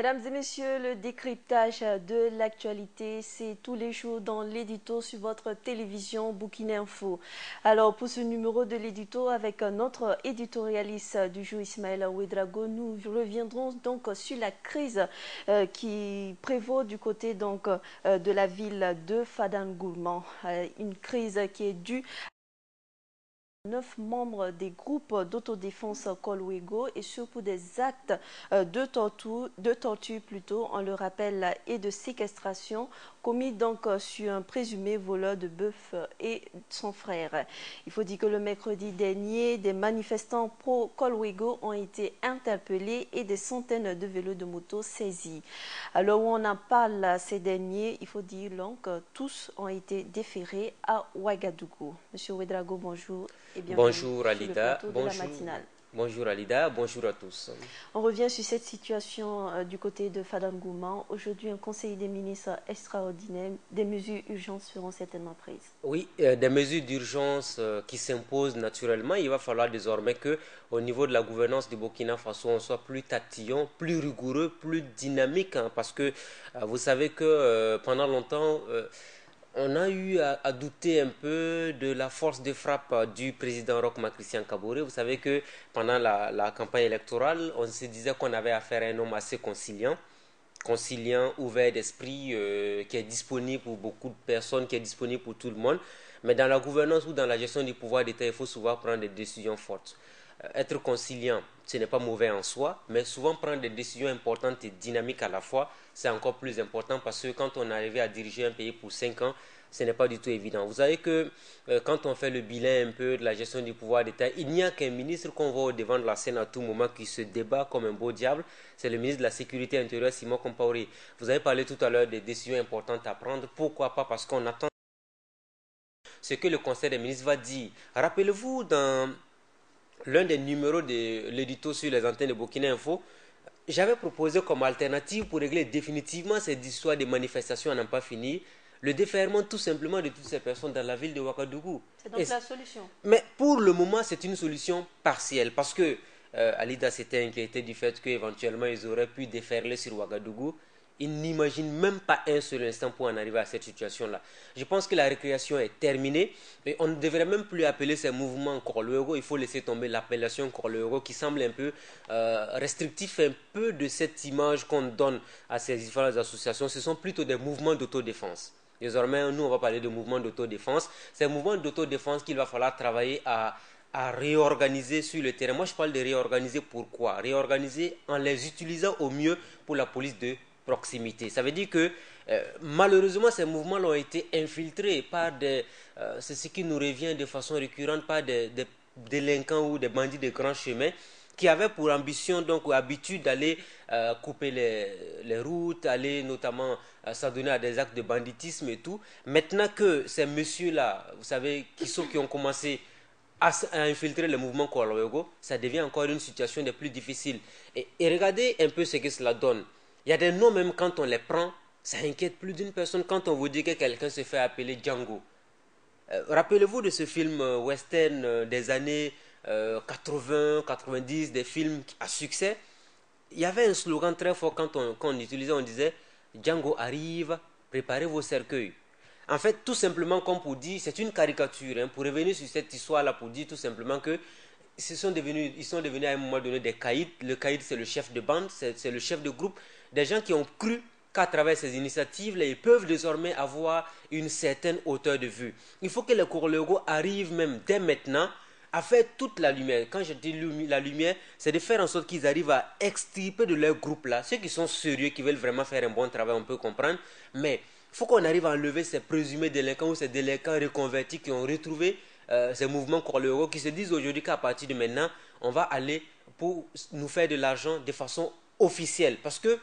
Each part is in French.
Mesdames et messieurs, le décryptage de l'actualité, c'est tous les jours dans l'édito sur votre télévision Burkina Info. Alors pour ce numéro de l'édito avec notre éditorialiste du jour Ismaël Ouedraogo, nous reviendrons donc sur la crise qui prévaut du côté donc de la ville de Fadangouman. Une crise qui est due 9 membres des groupes d'autodéfense Kolwego et ce pour des actes de torture plutôt, on le rappelle, et de séquestration commis donc sur un présumé voleur de bœuf et son frère. Il faut dire que le mercredi dernier, des manifestants pro-Kolwego ont été interpellés et des centaines de vélos de moto saisis. Alors où on en parle ces derniers, il faut dire donc que tous ont été déférés à Ouagadougou. Monsieur Ouedraogo, bonjour. Bonjour Alida, bonjour Alida, bonjour à tous. On revient sur cette situation du côté de Fadangouman. Aujourd'hui, un conseil des ministres extraordinaire, des mesures urgentes seront certainement prises. Oui, des mesures d'urgence qui s'imposent naturellement. Il va falloir désormais que, au niveau de la gouvernance du Burkina Faso, on soit plus tatillon, plus rigoureux, plus dynamique, hein, parce que vous savez que pendant longtemps on a eu à douter un peu de la force de frappe du président Roch-Marc Christian Kaboré. Vous savez que pendant la campagne électorale, on se disait qu'on avait affaire à un homme assez conciliant, ouvert d'esprit, qui est disponible pour beaucoup de personnes, qui est disponible pour tout le monde. Mais dans la gouvernance ou dans la gestion du pouvoir d'État, il faut souvent prendre des décisions fortes. Être conciliant, ce n'est pas mauvais en soi, mais souvent prendre des décisions importantes et dynamiques à la fois, c'est encore plus important parce que quand on arrive à diriger un pays pour 5 ans, ce n'est pas du tout évident. Vous savez que quand on fait le bilan un peu de la gestion du pouvoir d'État, il n'y a qu'un ministre qu'on voit au devant de la scène à tout moment qui se débat comme un beau diable, c'est le ministre de la Sécurité intérieure, Simon Compaoré. Vous avez parlé tout à l'heure des décisions importantes à prendre. Pourquoi pas? Parce qu'on attend ce que le Conseil des ministres va dire. Rappelez-vous, dans l'un des numéros de l'édito sur les antennes de Burkina Info, j'avais proposé comme alternative pour régler définitivement cette histoire de manifestations à n'en pas finir, le déferrement tout simplement de toutes ces personnes dans la ville de Ouagadougou. C'est donc la solution. Mais pour le moment, c'est une solution partielle parce que Alida s'était inquiété du fait qu'éventuellement ils auraient pu déferler sur Ouagadougou. Ils n'imaginent même pas un seul instant pour en arriver à cette situation-là. Je pense que la récréation est terminée et on ne devrait même plus appeler ces mouvements Korlewego. Il faut laisser tomber l'appellation Korlewego qui semble un peu restrictif un peu de cette image qu'on donne à ces différentes associations. Ce sont plutôt des mouvements d'autodéfense. Désormais, nous, on va parler de mouvements d'autodéfense. C'est un mouvement d'autodéfense qu'il va falloir travailler à réorganiser sur le terrain. Moi, je parle de réorganiser pourquoi? Réorganiser en les utilisant au mieux pour la police de proximité. Ça veut dire que malheureusement, ces mouvements ont été infiltrés par c'est ce qui nous revient de façon récurrente, par des délinquants ou des bandits de grands chemins qui avaient pour ambition, donc, ou habitude d'aller couper les routes, aller notamment s'adonner à des actes de banditisme et tout. Maintenant que ces messieurs-là, vous savez, qui ont commencé à infiltrer le mouvement Korlewego, ça devient encore une situation des plus difficiles. Et regardez un peu ce que cela donne. Il y a des noms, même quand on les prend, ça inquiète plus d'une personne quand on vous dit que quelqu'un se fait appeler Django. Rappelez-vous de ce film western des années 80, 90, des films à succès. Il y avait un slogan très fort quand on utilisait, on disait Django arrive, préparez vos cercueils. En fait, tout simplement, comme pour dire, c'est une caricature, hein, pour revenir sur cette histoire-là, pour dire tout simplement que ils sont devenus à un moment donné des caïds. Le caïd, c'est le chef de bande, c'est le chef de groupe. Des gens qui ont cru qu'à travers ces initiatives-là, ils peuvent désormais avoir une certaine hauteur de vue. Il faut que les Korlewego arrivent même dès maintenant à faire toute la lumière. Quand je dis la lumière, c'est de faire en sorte qu'ils arrivent à extirper de leur groupe-là. Ceux qui sont sérieux, qui veulent vraiment faire un bon travail, on peut comprendre. Mais il faut qu'on arrive à enlever ces présumés délinquants ou ces délinquants reconvertis qui ont retrouvé ces mouvements Korlewego, qui se disent aujourd'hui qu'à partir de maintenant, on va aller pour nous faire de l'argent de façon officielle. Parce que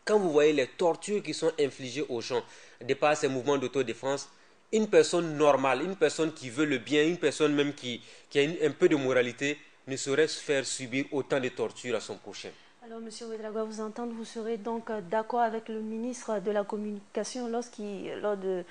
quand vous voyez les tortures qui sont infligées aux gens de par ces mouvements d'autodéfense, une personne normale, une personne qui veut le bien, une personne même qui a un peu de moralité, ne saurait se faire subir autant de tortures à son prochain. Alors, M. Ouedraogo, à vous entendre, vous serez donc d'accord avec le ministre de la Communication lors de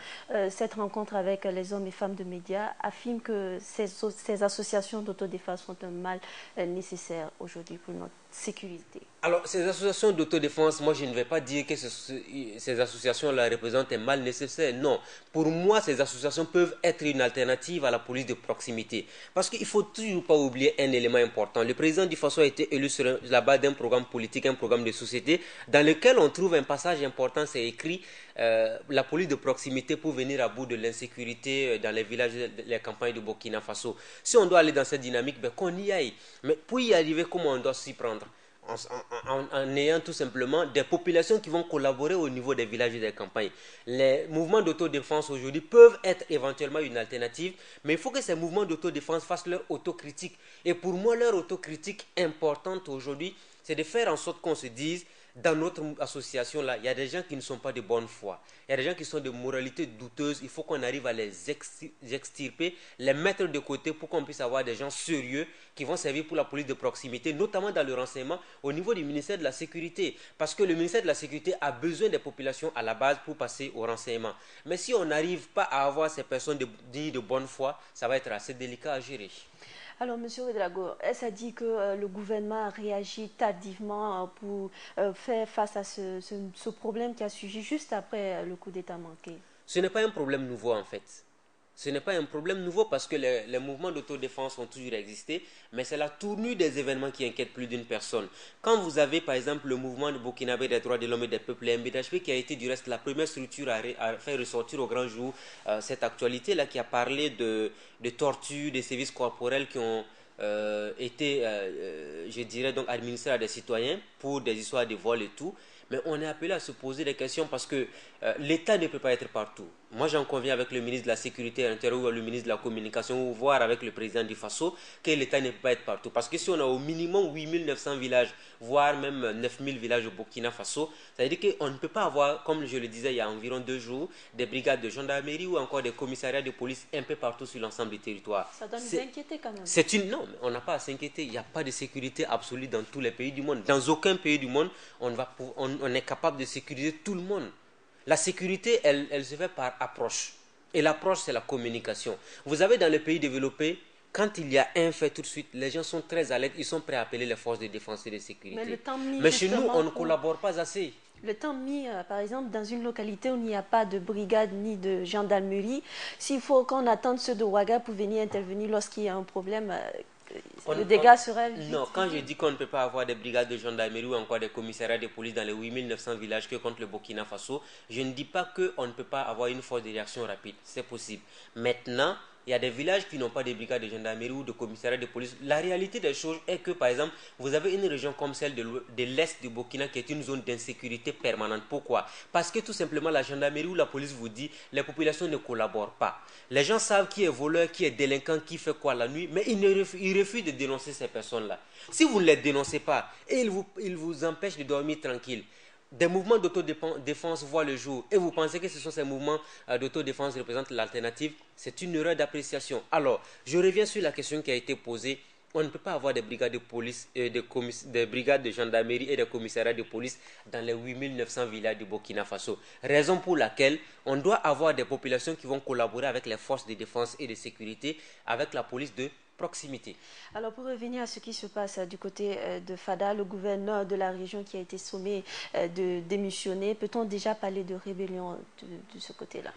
cette rencontre avec les hommes et femmes de médias, affirme que ces associations d'autodéfense sont un mal nécessaire aujourd'hui pour notre sécurité. Alors, ces associations d'autodéfense, moi, je ne vais pas dire que ces associations-là représentent un mal nécessaire. Non. Pour moi, ces associations peuvent être une alternative à la police de proximité. Parce qu'il ne faut toujours pas oublier un élément important. Le président du Faso a été élu sur la base d'un programme politique, un programme de société, dans lequel on trouve un passage important, c'est écrit la police de proximité pour venir à bout de l'insécurité dans les villages, les campagnes de Burkina Faso. Si on doit aller dans cette dynamique, ben, qu'on y aille. Mais pour y arriver, comment on doit s'y prendre? En ayant tout simplement des populations qui vont collaborer au niveau des villages et des campagnes. Les mouvements d'autodéfense aujourd'hui peuvent être éventuellement une alternative, mais il faut que ces mouvements d'autodéfense fassent leur autocritique. Et pour moi, leur autocritique importante aujourd'hui, c'est de faire en sorte qu'on se dise, dans notre association-là, il y a des gens qui ne sont pas de bonne foi. Il y a des gens qui sont de moralité douteuse. Il faut qu'on arrive à les extirper, les mettre de côté pour qu'on puisse avoir des gens sérieux qui vont servir pour la police de proximité, notamment dans le renseignement au niveau du ministère de la Sécurité. Parce que le ministère de la Sécurité a besoin des populations à la base pour passer au renseignement. Mais si on n'arrive pas à avoir ces personnes dignes de bonne foi, ça va être assez délicat à gérer. Alors, M. Ouédraogo, est-ce dit que le gouvernement a réagi tardivement pour faire face à ce problème qui a surgi juste après le coup d'État manqué? Ce n'est pas un problème nouveau en fait. Ce n'est pas un problème nouveau parce que les mouvements d'autodéfense ont toujours existé, mais c'est la tournure des événements qui inquiète plus d'une personne. Quand vous avez par exemple le mouvement de Burkinabé des droits de l'homme et des peuples, MBDHP, qui a été du reste la première structure à faire ressortir au grand jour cette actualité-là, qui a parlé de torture, de sévices corporels qui ont été, je dirais, donc administrés à des citoyens pour des histoires de vol et tout. Mais on est appelé à se poser des questions parce que l'État ne peut pas être partout. Moi, j'en conviens avec le ministre de la Sécurité intérieure ou le ministre de la Communication, ou voire avec le président du Faso, que l'État ne peut pas être partout. Parce que si on a au minimum 8900 villages, voire même 9000 villages au Burkina Faso, ça veut dire qu'on ne peut pas avoir, comme je le disais il y a environ 2 jours, des brigades de gendarmerie ou encore des commissariats de police un peu partout sur l'ensemble du territoire. Ça doit nous inquiéter quand même. Non, on n'a pas à s'inquiéter. Il n'y a pas de sécurité absolue dans tous les pays du monde. Dans aucun pays du monde, on est capable de sécuriser tout le monde. La sécurité, elle se fait par approche. Et l'approche, c'est la communication. Vous avez dans les pays développés, quand il y a un fait tout de suite, les gens sont très alertes, ils sont prêts à appeler les forces de défense et de sécurité. Mais chez nous, on ne collabore pas assez. Le temps mis, par exemple, dans une localité où il n'y a pas de brigade ni de gendarmerie, s'il faut qu'on attende ceux de Ouaga pour venir intervenir lorsqu'il y a un problème, le dégât sera vite. Non, quand je dis qu'on ne peut pas avoir des brigades de gendarmerie ou encore des commissariats de police dans les 8900 villages que contre le Burkina Faso, je ne dis pas qu'on ne peut pas avoir une force de réaction rapide. C'est possible. Maintenant, il y a des villages qui n'ont pas de brigades de gendarmerie ou de commissariat de police. La réalité des choses est que, par exemple, vous avez une région comme celle de l'Est du Burkina qui est une zone d'insécurité permanente. Pourquoi? Parce que tout simplement, la gendarmerie ou la police vous dit les populations ne collaborent pas. Les gens savent qui est voleur, qui est délinquant, qui fait quoi la nuit, mais ils refusent de dénoncer ces personnes-là. Si vous ne les dénoncez pas et ils vous empêchent de dormir tranquille, des mouvements d'autodéfense voient le jour et vous pensez que ce sont ces mouvements d'autodéfense qui représentent l'alternative, c'est une erreur d'appréciation. Alors, je reviens sur la question qui a été posée. On ne peut pas avoir des brigades de police, des brigades de gendarmerie et des commissariats de police dans les 8900 villages du Burkina Faso. Raison pour laquelle on doit avoir des populations qui vont collaborer avec les forces de défense et de sécurité, avec la police de proximité. Alors pour revenir à ce qui se passe du côté de Fada, le gouverneur de la région qui a été sommé de démissionner, peut-on déjà parler de rébellion de ce côté-là?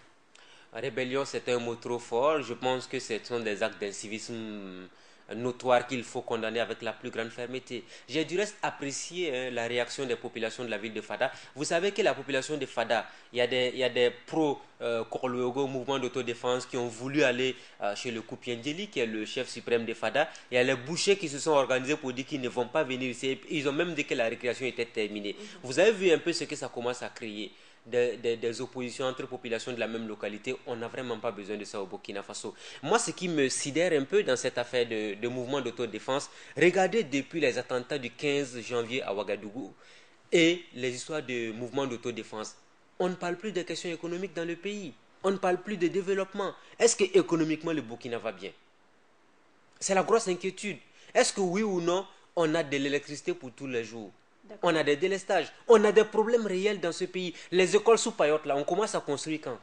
Rébellion, c'est un mot trop fort. Je pense que ce sont des actes d'incivisme notoire qu'il faut condamner avec la plus grande fermeté. J'ai du reste apprécié la réaction des populations de la ville de Fada. Vous savez que la population de Fada, il y a des pro-Korloyogo, mouvement d'autodéfense, qui ont voulu aller chez le Koupiendjeli, qui est le chef suprême de Fada. Il y a les bouchers qui se sont organisés pour dire qu'ils ne vont pas venir ici. Ils ont même dit que la récréation était terminée. Vous avez vu un peu ce que ça commence à créer. Des oppositions entre populations de la même localité, on n'a vraiment pas besoin de ça au Burkina Faso. Moi, ce qui me sidère un peu dans cette affaire de mouvement d'autodéfense, regardez depuis les attentats du 15 janvier à Ouagadougou et les histoires de mouvement d'autodéfense. On ne parle plus des questions économiques dans le pays. On ne parle plus de développement. Est-ce que économiquement le Burkina va bien? C'est la grosse inquiétude. Est-ce que oui ou non, on a de l'électricité pour tous les jours? On a des délestages, on a des problèmes réels dans ce pays. Les écoles sous paillotte, là, on commence à construire quand?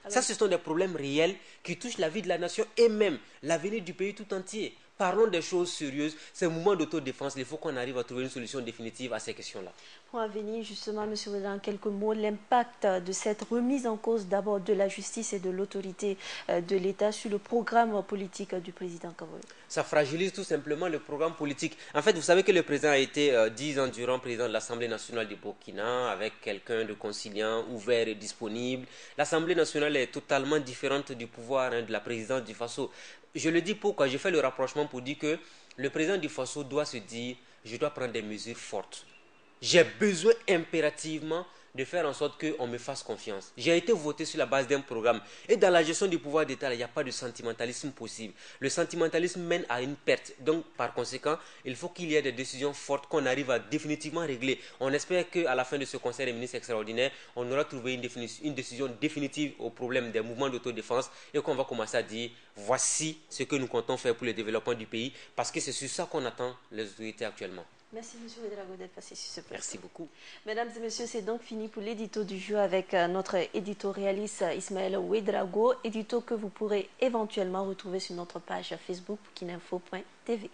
Ça, ce sont des problèmes réels qui touchent la vie de la nation et même l'avenir du pays tout entier. Parlons des choses sérieuses. C'est un mouvement d'autodéfense. Il faut qu'on arrive à trouver une solution définitive à ces questions-là. Pour en venir justement, M. Ouedraogo, en quelques mots, l'impact de cette remise en cause d'abord de la justice et de l'autorité de l'État sur le programme politique du président Kaboré. Ça fragilise tout simplement le programme politique. En fait, vous savez que le président a été 10 ans durant président de l'Assemblée nationale du Burkina, avec quelqu'un de conciliant, ouvert et disponible. L'Assemblée nationale est totalement différente du pouvoir de la présidence du Faso. Je le dis pourquoi, je fais le rapprochement pour dire que le président du Faso doit se dire, je dois prendre des mesures fortes. J'ai besoin impérativement de faire en sorte qu'on me fasse confiance. J'ai été voté sur la base d'un programme. Et dans la gestion du pouvoir d'État, il n'y a pas de sentimentalisme possible. Le sentimentalisme mène à une perte. Donc, par conséquent, il faut qu'il y ait des décisions fortes qu'on arrive à définitivement régler. On espère qu'à la fin de ce Conseil des ministres extraordinaire, on aura trouvé une décision définitive au problème des mouvements d'autodéfense et qu'on va commencer à dire, voici ce que nous comptons faire pour le développement du pays, parce que c'est sur ça qu'on attend les autorités actuellement. Merci M. Ouedraogo d'être passé sur ce plateau. Merci beaucoup. Mesdames et messieurs, c'est donc fini pour l'édito du jour avec notre éditorialiste Ismaël Ouedraogo, édito que vous pourrez éventuellement retrouver sur notre page Facebook boukininfo.tv.